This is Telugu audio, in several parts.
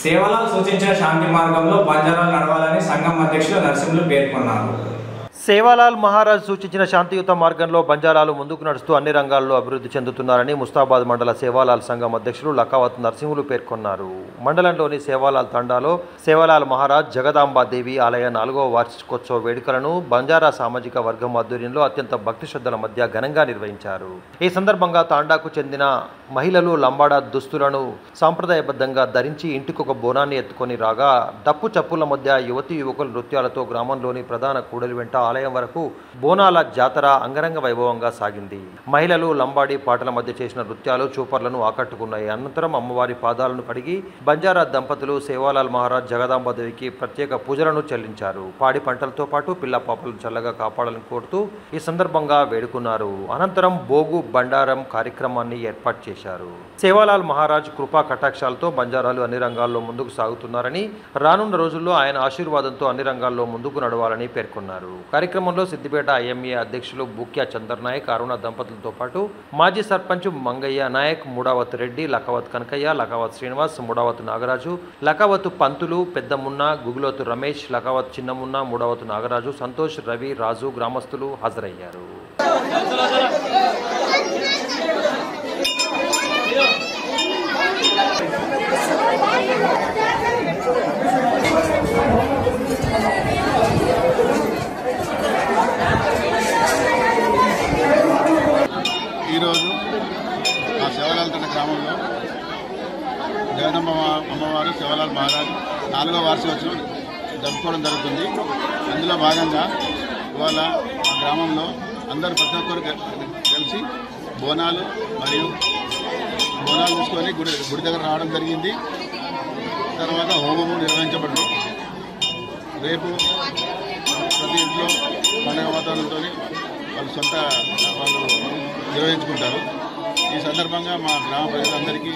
సేవలాల్ సూచించిన శాంతి మార్గంలో బంజారాలు నడవాలని సంఘం అధ్యక్షులు నరసింహులు పేర్కొన్నారు. సేవాలాల్ మహారాజ్ సూచించిన శాంతియుత మార్గంలో బంజారాలు ముందుకు నడుస్తూ అన్ని రంగాల్లో అభివృద్ధి చెందుతున్నారని ముస్తాబాద్ మండల సేవాలాల్ సంఘం అధ్యక్షులు లకావత్ నరసింహులు పేర్కొన్నారు. మండలంలోని సేవాలాల్ తండాలో సేవాలాల్ మహారాజ్ జగదాంబాదేవి ఆలయ 4వ వార్షికోత్సవ వేడుకలను బంజారా సామాజిక వర్గం ఆధ్వర్యంలో అత్యంత భక్తి శ్రద్ధల మధ్య ఘనంగా నిర్వహించారు. ఈ సందర్భంగా తాండాకు చెందిన మహిళలు లంబాడా దుస్తులను సాంప్రదాయబద్ధంగా ధరించి ఇంటికొక బోనాన్ని ఎత్తుకొని రాగా డప్పు చప్పుల మధ్య యువతీ యువకుల నృత్యాలతో గ్రామంలోని ప్రధాన కూడలి వెంట ఆలయం వరకు బోనాల జాతర అంగరంగ వైభవంగా సాగింది. మహిళలు లంబాడీ పాటల మధ్య చేసిన నృత్యాలు చూపర్లను ఆకట్టుకున్నాయి. అనంతరం అమ్మవారి పాదాలను కడిగి బంజారా దంపతులు సేవాలాల్ మహారాజ్ జగదాంబాదేవికి ప్రత్యేక పూజలను చెల్లించారు. పాడి పంటలతో పాటు పిల్ల పాపలను చల్లగా కాపాడాలని కోరుతూ ఈ సందర్భంగా వేడుకున్నారు. అనంతరం బోగు బండారం కార్యక్రమాన్ని ఏర్పాటు చేశారు. సేవాలాల్ మహారాజ్ కృపా కటాక్షాలతో బంజారాలు అన్ని రంగాల్లో ముందుకు సాగుతున్నారని, రానున్న రోజుల్లో ఆయన ఆశీర్వాదంతో అన్ని రంగాల్లో ముందుకు నడవాలని పేర్కొన్నారు. కార్యక్రమంలో సిద్దిపేట ఐఎంఏ అధ్యక్షులు బూక్యా చందర్ నాయక్, అరుణ దంపతులతో పాటు మాజీ సర్పంచ్ మంగయ్య నాయక్, ముడావత్ రెడ్డి, లకావత్ కనకయ్య, లకావత్ శ్రీనివాస్, ముడావత్ నాగరాజు, లకావత్ పంతులు, పెద్దమున్న, గుగులోతు రమేష్, లకావత్ చిన్నమున్న, ముడావత్ నాగరాజు, సంతోష్, రవి, రాజు గ్రామస్తులు హాజరయ్యారు. ఈరోజు మా సేవాలాల్ తండ గ్రామంలో జగదమ్మ అమ్మవారు సేవాలాల్ మహారాజ్ 4వ వార్షికోత్సవం జరుపుకోవడం జరుగుతుంది. అందులో భాగంగా ఇవాళ మా గ్రామంలో అందరూ ప్రతి ఒక్కరు కలిసి బోనాలు తీసుకొని గుడి దగ్గర రావడం జరిగింది. తర్వాత హోమము నిర్వహించబడింది. రేపు ప్రతి ఇంట్లో పండుగ వాతావరణంతో వాళ్ళు నిర్వహించుకుంటారు. ఈ సందర్భంగా మా గ్రామ ప్రజలందరికీ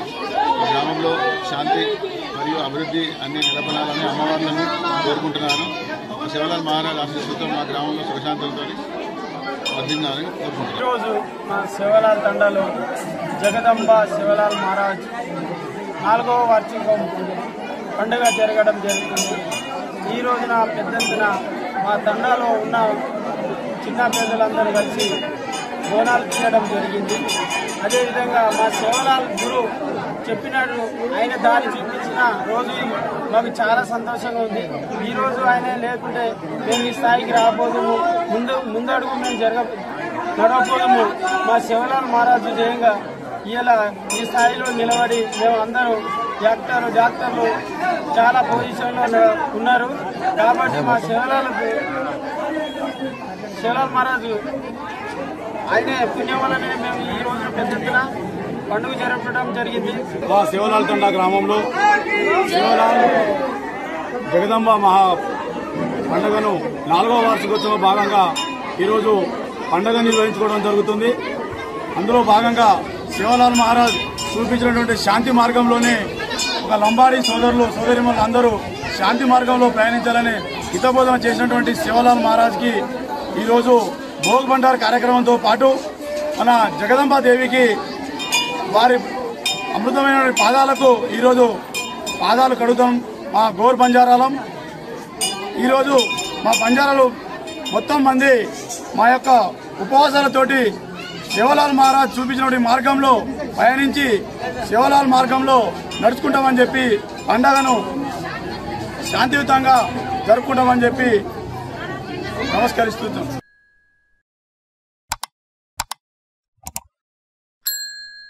ఈ గ్రామంలో శాంతి మరియు అభివృద్ధి అన్ని నెలకొనాలని అమ్మవార్లను కోరుకుంటున్నాను. సేవాలాల్ మహారాజ్ ఆశీస్సులతో మా గ్రామంలో సుఖశాంతులతో వర్ధిల్లాలని కోరుకుంటున్నాను. ఈరోజు మా సేవాలాల్ తండాలో జగదంబ సేవాలాల్ మహారాజ్ 4వ వార్షికం పండుగ జరగడం జరుగుతుంది. ఈ రోజున పెద్దంతున మా తండాలో ఉన్న చిన్న పేదలందరూ కలిసి బోనాలు తీయడం జరిగింది. అదేవిధంగా మా సేవాలాల్ గురు చెప్పినట్టు ఆయన దారి చూపించిన రోజు మాకు చాలా సంతోషంగా ఉంది. ఈరోజు ఆయన లేకుంటే మేము ఈ స్థాయికి రాబోదుము, ముందడుగు మేము నడవబోదుము. మా సేవాలాల్ మహారాజు జయంగా ఇలా ఈ స్థాయిలో నిలబడి మేము అందరూ డాక్టర్లు చాలా పొజిషన్లో ఉన్నారు. కాబట్టి మా సేవాలాల్ మహారాజు ఆయన పుణ్యం వల్లనే మేము ఈ రోజు పెద్ద ఎత్తున పండుగ జరపడం జరిగింది. మా సేవాలాల్ తండా గ్రామంలో సేవాలాల్ జగదంబ పండుగను 4వ వార్షికోత్సవ భాగంగా ఈరోజు పండుగ నిర్వహించుకోవడం జరుగుతుంది. అందులో భాగంగా సేవాలాల్ మహారాజ్ చూపించినటువంటి శాంతి మార్గంలోనే ఒక లంబాడీ సోదరిమణులు అందరూ శాంతి మార్గంలో ప్రయాణించాలని హితబోధన చేసినటువంటి సేవాలాల్ మహారాజ్కి ఈరోజు భోగ్ బండార్ కార్యక్రమంతో పాటు మన జగదంబాదేవికి వారి అమృతమైన పాదాలకు ఈరోజు పాదాలు కడుగుతాం. మా గోర్ బంజారాలం ఈరోజు మా బంజారాలు మొత్తం మంది మా యొక్క ఉపవాసాలతోటి సేవాలాల్ మహారాజ్ చూపించినటువంటి మార్గంలో పయనించి సేవాలాల్ మార్గంలో నడుచుకుంటామని చెప్పి పండగను శాంతియుతంగా జరుపుకుంటామని చెప్పి నమస్కరిస్తున్నాం.